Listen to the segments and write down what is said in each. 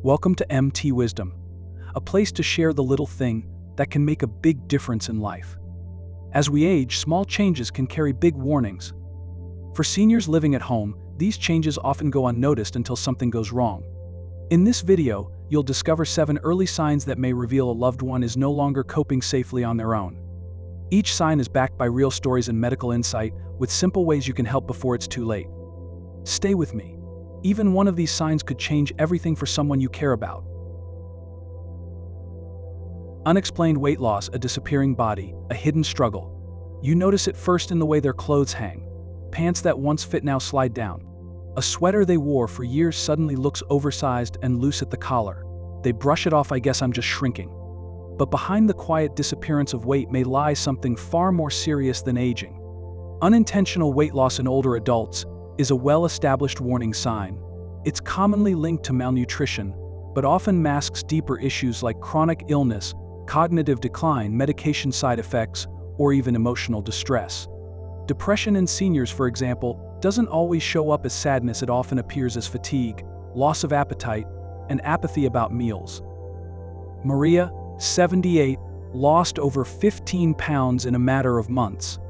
Welcome to mtwisdom, a place to share the little thing that can make a big difference in life. As we age, small changes can carry big warnings. For seniors living at home, these changes often go unnoticed until something goes wrong. In this video, you'll discover 7 early signs that may reveal a loved one is no longer coping safely on their own. Each sign is backed by real stories and medical insight, with simple ways you can help before it's too late. Stay with me. Even one of these signs could change everything for someone you care about. Unexplained weight loss, a disappearing body, a hidden struggle. You notice it first in the way their clothes hang. Pants that once fit now slide down. A sweater they wore for years suddenly looks oversized and loose at the collar. They brush it off, I guess I'm just shrinking. But behind the quiet disappearance of weight may lie something far more serious than aging. Unintentional weight loss in older adults is a well-established warning sign. It's commonly linked to malnutrition, but often masks deeper issues like chronic illness, cognitive decline, medication side effects, or even emotional distress. Depression in seniors, for example, doesn't always show up as sadness. It often appears as fatigue, loss of appetite, and apathy about meals. Maria, 78, lost over 15 pounds in a matter of months.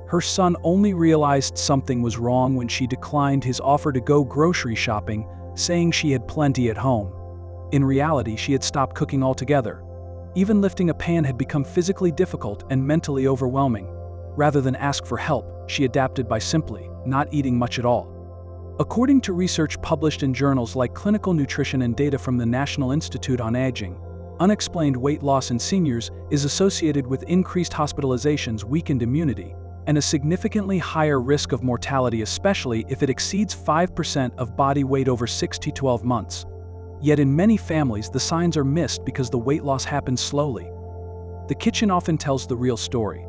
Her son only realized something was wrong when she declined his offer to go grocery shopping, saying she had plenty at home. In reality, she had stopped cooking altogether. Even lifting a pan had become physically difficult and mentally overwhelming. Rather than ask for help, she adapted by simply not eating much at all. According to research published in journals like Clinical Nutrition and data from the National Institute on Aging, unexplained weight loss in seniors is associated with increased hospitalizations, weakened immunity, and a significantly higher risk of mortality, especially if it exceeds 5% of body weight over 6 to 12 months. Yet in many families, the signs are missed because the weight loss happens slowly. The kitchen often tells the real story.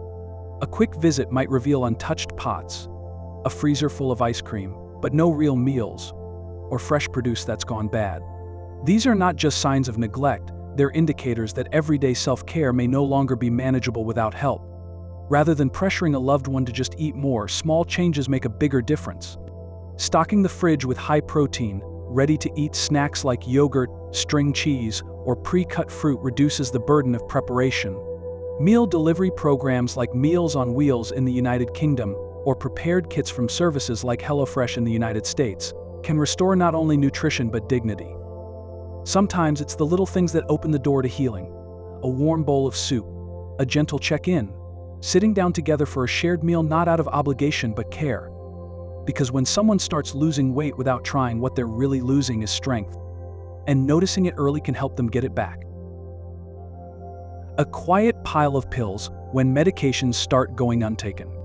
A quick visit might reveal untouched pots, a freezer full of ice cream, but no real meals, or fresh produce that's gone bad. These are not just signs of neglect, they're indicators that everyday self-care may no longer be manageable without help. Rather than pressuring a loved one to just eat more, small changes make a bigger difference. Stocking the fridge with high-protein, ready-to-eat snacks like yogurt, string cheese, or pre-cut fruit reduces the burden of preparation. Meal delivery programs like Meals on Wheels in the United Kingdom, or prepared kits from services like HelloFresh in the United States, can restore not only nutrition but dignity. Sometimes it's the little things that open the door to healing. A warm bowl of soup, a gentle check-in, sitting down together for a shared meal not out of obligation but care. Because when someone starts losing weight without trying, what they're really losing is strength. And noticing it early can help them get it back. A quiet pile of pills when medications start going untaken.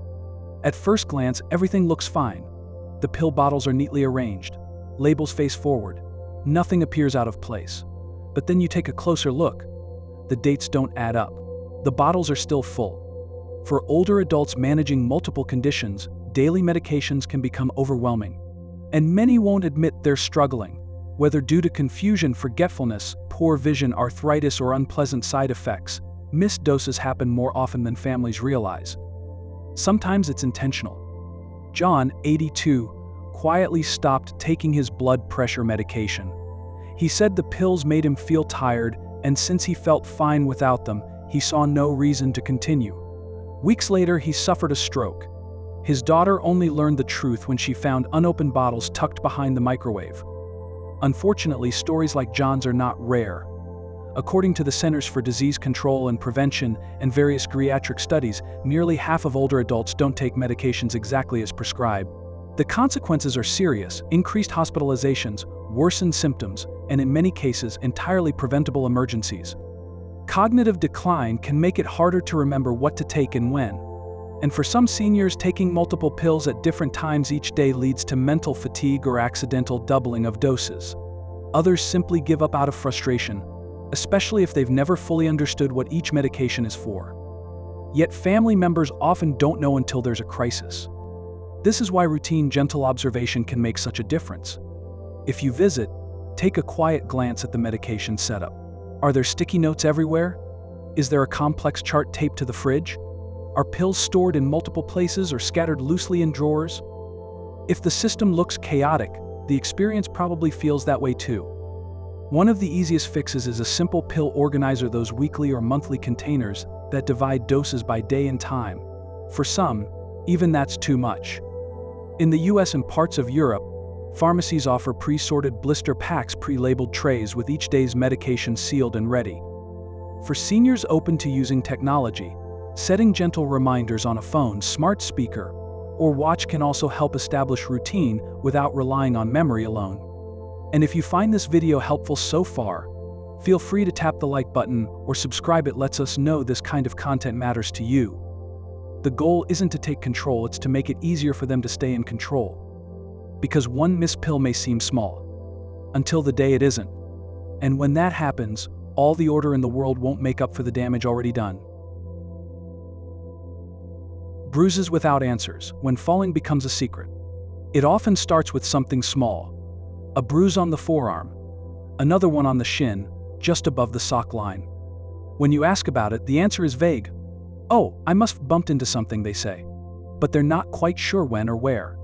At first glance, everything looks fine. The pill bottles are neatly arranged, labels face forward, nothing appears out of place. But then you take a closer look. The dates don't add up. The bottles are still full. For older adults managing multiple conditions, daily medications can become overwhelming. And many won't admit they're struggling, whether due to confusion, forgetfulness, poor vision, arthritis, or unpleasant side effects. Missed doses happen more often than families realize. Sometimes it's intentional. John, 82, quietly stopped taking his blood pressure medication. He said the pills made him feel tired, and since he felt fine without them, he saw no reason to continue. Weeks later, he suffered a stroke. His daughter only learned the truth when she found unopened bottles tucked behind the microwave. Unfortunately, stories like John's are not rare. According to the Centers for Disease Control and Prevention and various geriatric studies, nearly half of older adults don't take medications exactly as prescribed. The consequences are serious: increased hospitalizations, worsened symptoms, and in many cases, entirely preventable emergencies. Cognitive decline can make it harder to remember what to take and when. And for some seniors, taking multiple pills at different times each day leads to mental fatigue or accidental doubling of doses. Others simply give up out of frustration, especially if they've never fully understood what each medication is for. Yet family members often don't know until there's a crisis. This is why routine, gentle observation can make such a difference. If you visit, take a quiet glance at the medication setup. Are there sticky notes everywhere? Is there a complex chart taped to the fridge? Are pills stored in multiple places or scattered loosely in drawers? If the system looks chaotic, the experience probably feels that way too. One of the easiest fixes is a simple pill organizer, those weekly or monthly containers that divide doses by day and time. For some, even that's too much. In the US and parts of Europe, pharmacies offer pre-sorted blister packs, pre-labeled trays with each day's medication sealed and ready. For seniors open to using technology, setting gentle reminders on a phone, smart speaker, or watch can also help establish routine without relying on memory alone. And if you find this video helpful so far, feel free to tap the like button or subscribe. It lets us know this kind of content matters to you. The goal isn't to take control, it's to make it easier for them to stay in control. Because one missed pill may seem small, until the day it isn't. And when that happens, all the order in the world won't make up for the damage already done. Bruises without answers, when falling becomes a secret. It often starts with something small. A bruise on the forearm, another one on the shin, just above the sock line. When you ask about it, the answer is vague. "Oh, I must have bumped into something," they say. But they're not quite sure when or where.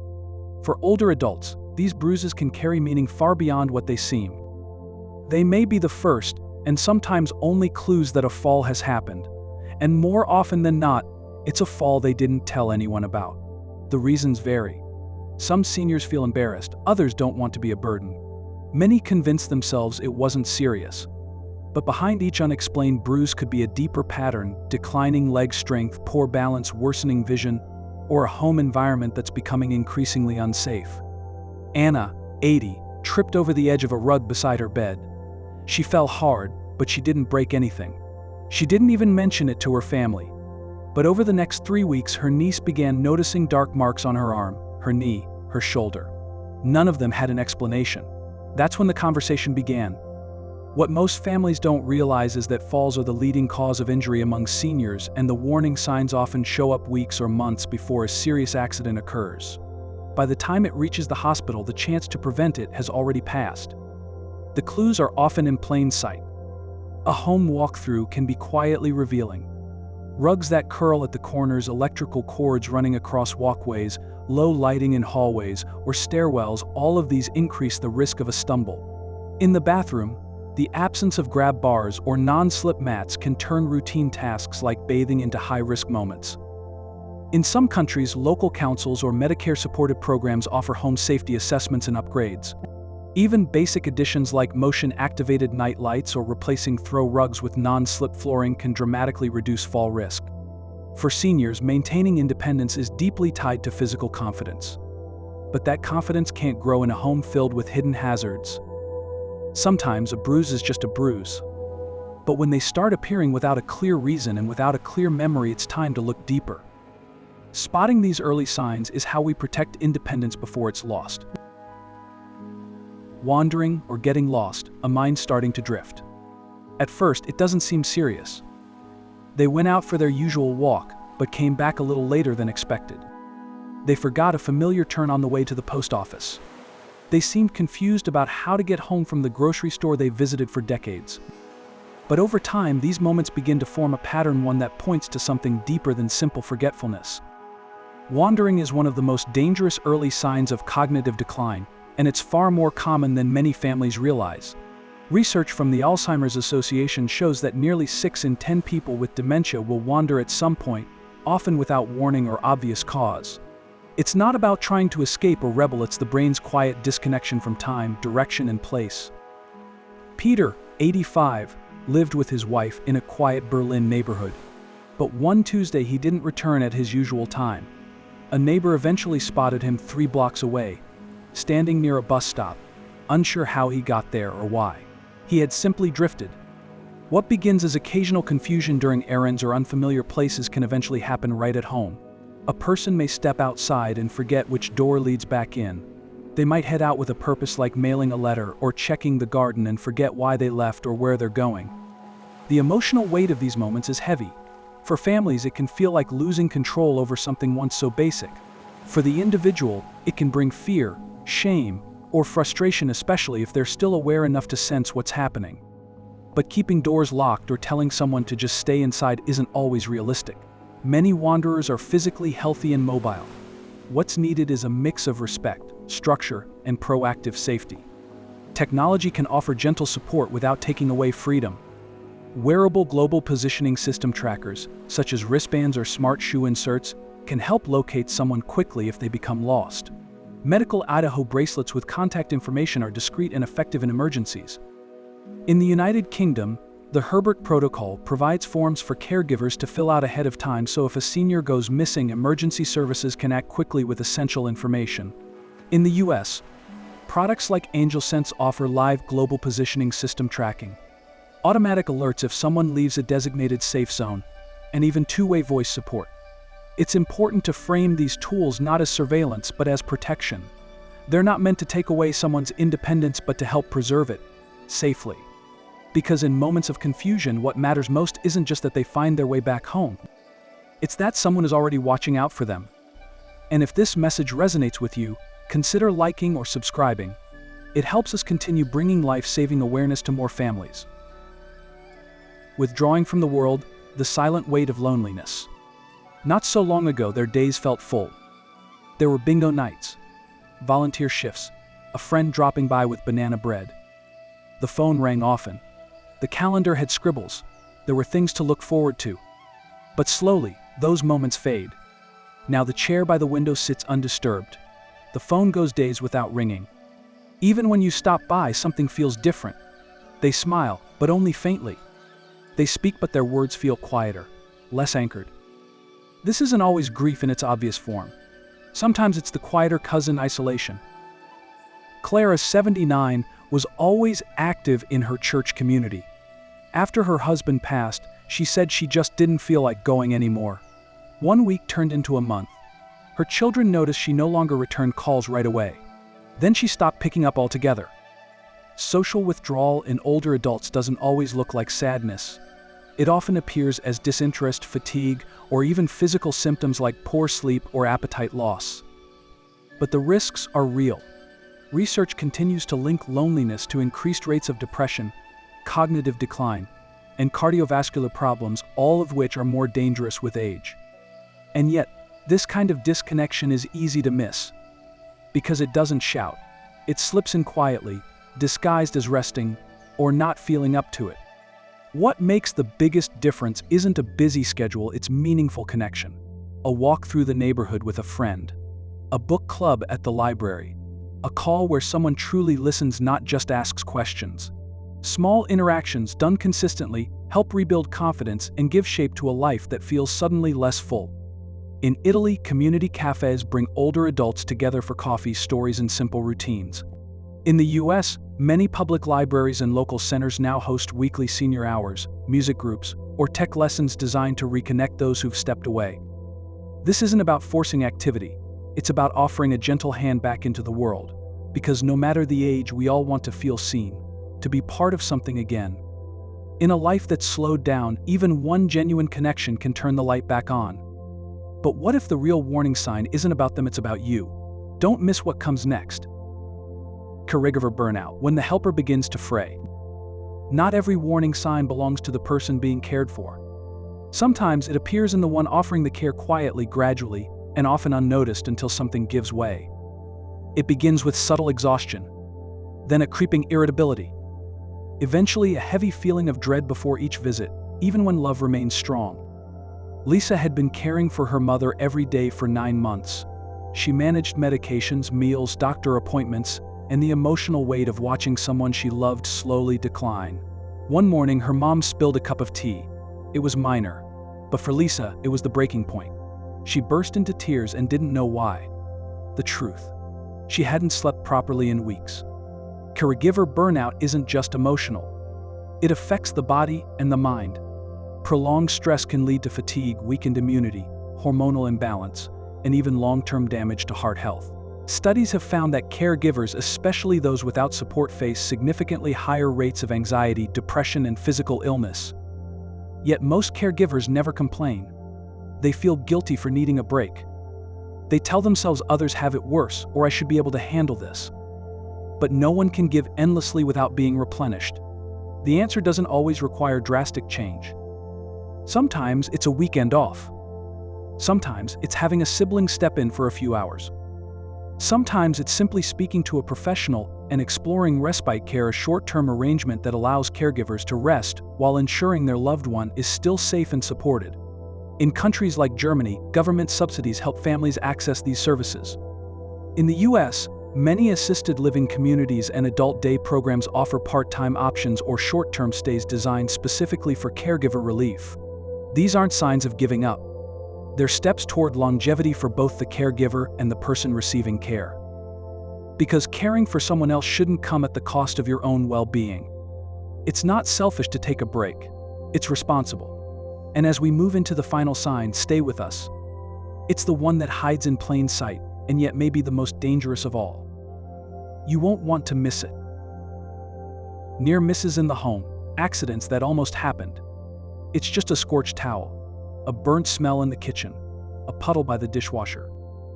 For older adults, these bruises can carry meaning far beyond what they seem. They may be the first, and sometimes only, clues that a fall has happened. And more often than not, it's a fall they didn't tell anyone about. The reasons vary. Some seniors feel embarrassed, others don't want to be a burden. Many convince themselves it wasn't serious. But behind each unexplained bruise could be a deeper pattern: declining leg strength, poor balance, worsening vision, or a home environment that's becoming increasingly unsafe. Anna, 80, tripped over the edge of a rug beside her bed. She fell hard, but she didn't break anything. She didn't even mention it to her family. But over the next 3 weeks, her niece began noticing dark marks on her arm, her knee, her shoulder. None of them had an explanation. That's when the conversation began. What most families don't realize is that falls are the leading cause of injury among seniors, and the warning signs often show up weeks or months before a serious accident occurs. By the time it reaches the hospital, the chance to prevent it has already passed. The clues are often in plain sight. A home walkthrough can be quietly revealing. Rugs that curl at the corners, electrical cords running across walkways, low lighting in hallways or stairwells, all of these increase the risk of a stumble. In the bathroom, the absence of grab bars or non-slip mats can turn routine tasks like bathing into high-risk moments. In some countries, local councils or Medicare-supported programs offer home safety assessments and upgrades. Even basic additions like motion-activated night lights or replacing throw rugs with non-slip flooring can dramatically reduce fall risk. For seniors, maintaining independence is deeply tied to physical confidence. But that confidence can't grow in a home filled with hidden hazards. Sometimes a bruise is just a bruise. But when they start appearing without a clear reason and without a clear memory, it's time to look deeper. Spotting these early signs is how we protect independence before it's lost. Wandering or getting lost, a mind starting to drift. At first, it doesn't seem serious. They went out for their usual walk, but came back a little later than expected. They forgot a familiar turn on the way to the post office. They seemed confused about how to get home from the grocery store they visited for decades. But over time, these moments begin to form a pattern, one that points to something deeper than simple forgetfulness. Wandering is one of the most dangerous early signs of cognitive decline, and it's far more common than many families realize. Research from the Alzheimer's Association shows that nearly 6 in 10 people with dementia will wander at some point, often without warning or obvious cause. It's not about trying to escape or rebel, it's the brain's quiet disconnection from time, direction, and place. Peter, 85, lived with his wife in a quiet Berlin neighborhood. But one Tuesday he didn't return at his usual time. A neighbor eventually spotted him 3 blocks away, standing near a bus stop, unsure how he got there or why. He had simply drifted. What begins as occasional confusion during errands or unfamiliar places can eventually happen right at home. A person may step outside and forget which door leads back in. They might head out with a purpose like mailing a letter or checking the garden and forget why they left or where they're going. The emotional weight of these moments is heavy. For families, it can feel like losing control over something once so basic. For the individual, it can bring fear, shame, or frustration, especially if they're still aware enough to sense what's happening. But keeping doors locked or telling someone to just stay inside isn't always realistic. Many wanderers are physically healthy and mobile. What's needed is a mix of respect, structure, and proactive safety. Technology can offer gentle support without taking away freedom. Wearable global positioning system trackers, such as wristbands or smart shoe inserts, can help locate someone quickly if they become lost. Medical Idaho bracelets with contact information are discreet and effective in emergencies. In the United Kingdom, the Herbert Protocol provides forms for caregivers to fill out ahead of time, so if a senior goes missing, emergency services can act quickly with essential information. In the US, products like AngelSense offer live global positioning system tracking, automatic alerts if someone leaves a designated safe zone, and even two-way voice support. It's important to frame these tools not as surveillance but as protection. They're not meant to take away someone's independence but to help preserve it safely. Because in moments of confusion, what matters most isn't just that they find their way back home. It's that someone is already watching out for them. And if this message resonates with you, consider liking or subscribing. It helps us continue bringing life-saving awareness to more families. Withdrawing from the world, the silent weight of loneliness. Not so long ago, their days felt full. There were bingo nights, volunteer shifts, a friend dropping by with banana bread. The phone rang often. The calendar had scribbles. There were things to look forward to. But slowly, those moments fade. Now the chair by the window sits undisturbed. The phone goes days without ringing. Even when you stop by, something feels different. They smile, but only faintly. They speak, but their words feel quieter, less anchored. This isn't always grief in its obvious form. Sometimes it's the quieter cousin isolation. Clara, 79, was always active in her church community. After her husband passed, she said she just didn't feel like going anymore. 1 week turned into a month. Her children noticed she no longer returned calls right away. Then she stopped picking up altogether. Social withdrawal in older adults doesn't always look like sadness. It often appears as disinterest, fatigue, or even physical symptoms like poor sleep or appetite loss. But the risks are real. Research continues to link loneliness to increased rates of depression, cognitive decline, and cardiovascular problems, all of which are more dangerous with age. And yet, this kind of disconnection is easy to miss. Because it doesn't shout. It slips in quietly, disguised as resting, or not feeling up to it. What makes the biggest difference isn't a busy schedule, it's meaningful connection. A walk through the neighborhood with a friend. A book club at the library. A call where someone truly listens, not just asks questions. Small interactions done consistently help rebuild confidence and give shape to a life that feels suddenly less full. In Italy, community cafes bring older adults together for coffee, stories, and simple routines. In the US, many public libraries and local centers now host weekly senior hours, music groups, or tech lessons designed to reconnect those who've stepped away. This isn't about forcing activity. It's about offering a gentle hand back into the world. Because no matter the age, we all want to feel seen, to be part of something again. In a life that's slowed down, even one genuine connection can turn the light back on. But what if the real warning sign isn't about them, it's about you? Don't miss what comes next. Caregiver burnout, when the helper begins to fray. Not every warning sign belongs to the person being cared for. Sometimes it appears in the one offering the care quietly, gradually, and often unnoticed until something gives way. It begins with subtle exhaustion, then a creeping irritability. Eventually, a heavy feeling of dread before each visit, even when love remains strong. Lisa had been caring for her mother every day for 9 months. She managed medications, meals, doctor appointments, and the emotional weight of watching someone she loved slowly decline. One morning, her mom spilled a cup of tea. It was minor, but for Lisa, it was the breaking point. She burst into tears and didn't know why. The truth: she hadn't slept properly in weeks. Caregiver burnout isn't just emotional. It affects the body and the mind. Prolonged stress can lead to fatigue, weakened immunity, hormonal imbalance, and even long-term damage to heart health. Studies have found that caregivers, especially those without support, face significantly higher rates of anxiety, depression, and physical illness. Yet most caregivers never complain. They feel guilty for needing a break. They tell themselves others have it worse, or I should be able to handle this. But no one can give endlessly without being replenished. The answer doesn't always require drastic change. Sometimes it's a weekend off. Sometimes it's having a sibling step in for a few hours. Sometimes it's simply speaking to a professional and exploring respite care, a short-term arrangement that allows caregivers to rest while ensuring their loved one is still safe and supported. In countries like Germany, government subsidies help families access these services. In the US, many assisted living communities and adult day programs offer part-time options or short-term stays designed specifically for caregiver relief. These aren't signs of giving up. They're steps toward longevity for both the caregiver and the person receiving care. Because caring for someone else shouldn't come at the cost of your own well-being. It's not selfish to take a break. It's responsible. And as we move into the final sign, stay with us. It's the one that hides in plain sight, and yet may be the most dangerous of all. You won't want to miss it. Near misses in the home, accidents that almost happened. It's just a scorched towel, a burnt smell in the kitchen, a puddle by the dishwasher,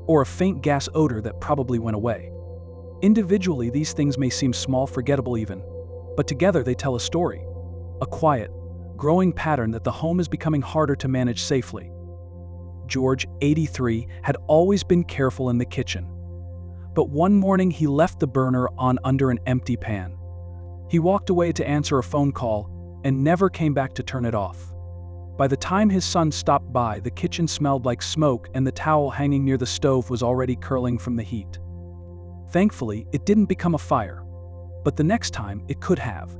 or a faint gas odor that probably went away. Individually, these things may seem small, forgettable even, but together they tell a story, a quiet, growing pattern that the home is becoming harder to manage safely. George, 83, had always been careful in the kitchen. But one morning he left the burner on under an empty pan. He walked away to answer a phone call and never came back to turn it off. By the time his son stopped by, the kitchen smelled like smoke and the towel hanging near the stove was already curling from the heat. Thankfully, it didn't become a fire, but the next time it could have.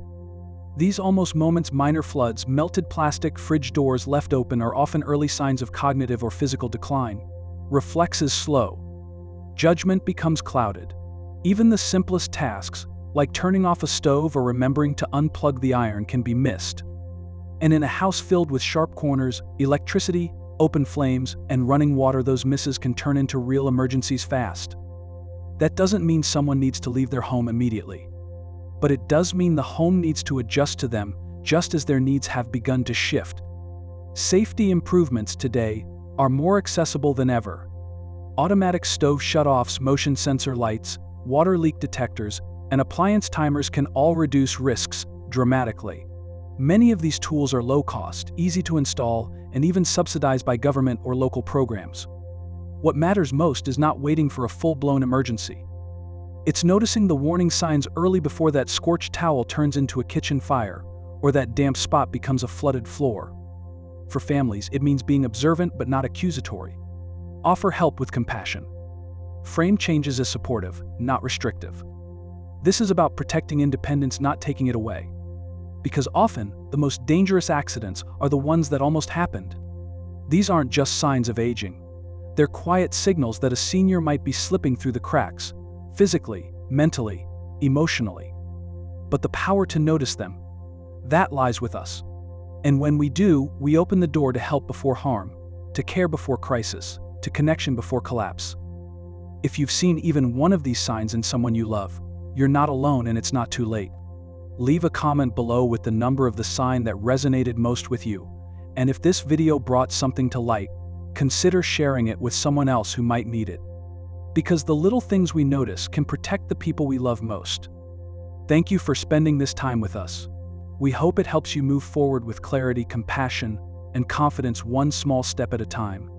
These almost moments, minor floods, melted plastic, fridge doors left open, are often early signs of cognitive or physical decline. Reflexes slow. Judgment becomes clouded. Even the simplest tasks, like turning off a stove or remembering to unplug the iron, can be missed. And in a house filled with sharp corners, electricity, open flames, and running water, those misses can turn into real emergencies fast. That doesn't mean someone needs to leave their home immediately. But it does mean the home needs to adjust to them, just as their needs have begun to shift. Safety improvements today are more accessible than ever. Automatic stove shutoffs, motion sensor lights, water leak detectors, and appliance timers can all reduce risks dramatically. Many of these tools are low cost, easy to install, and even subsidized by government or local programs. What matters most is not waiting for a full-blown emergency. It's noticing the warning signs early before that scorched towel turns into a kitchen fire, or that damp spot becomes a flooded floor. For families, it means being observant but not accusatory. Offer help with compassion. Frame changes as supportive, not restrictive. This is about protecting independence, not taking it away. Because often, the most dangerous accidents are the ones that almost happened. These aren't just signs of aging. They're quiet signals that a senior might be slipping through the cracks, physically, mentally, emotionally. But the power to notice them, that lies with us. And when we do, we open the door to help before harm, to care before crisis, to connection before collapse. If you've seen even one of these signs in someone you love, you're not alone and it's not too late. Leave a comment below with the number of the sign that resonated most with you. And if this video brought something to light, consider sharing it with someone else who might need it. Because the little things we notice can protect the people we love most. Thank you for spending this time with us. We hope it helps you move forward with clarity, compassion, and confidence, one small step at a time.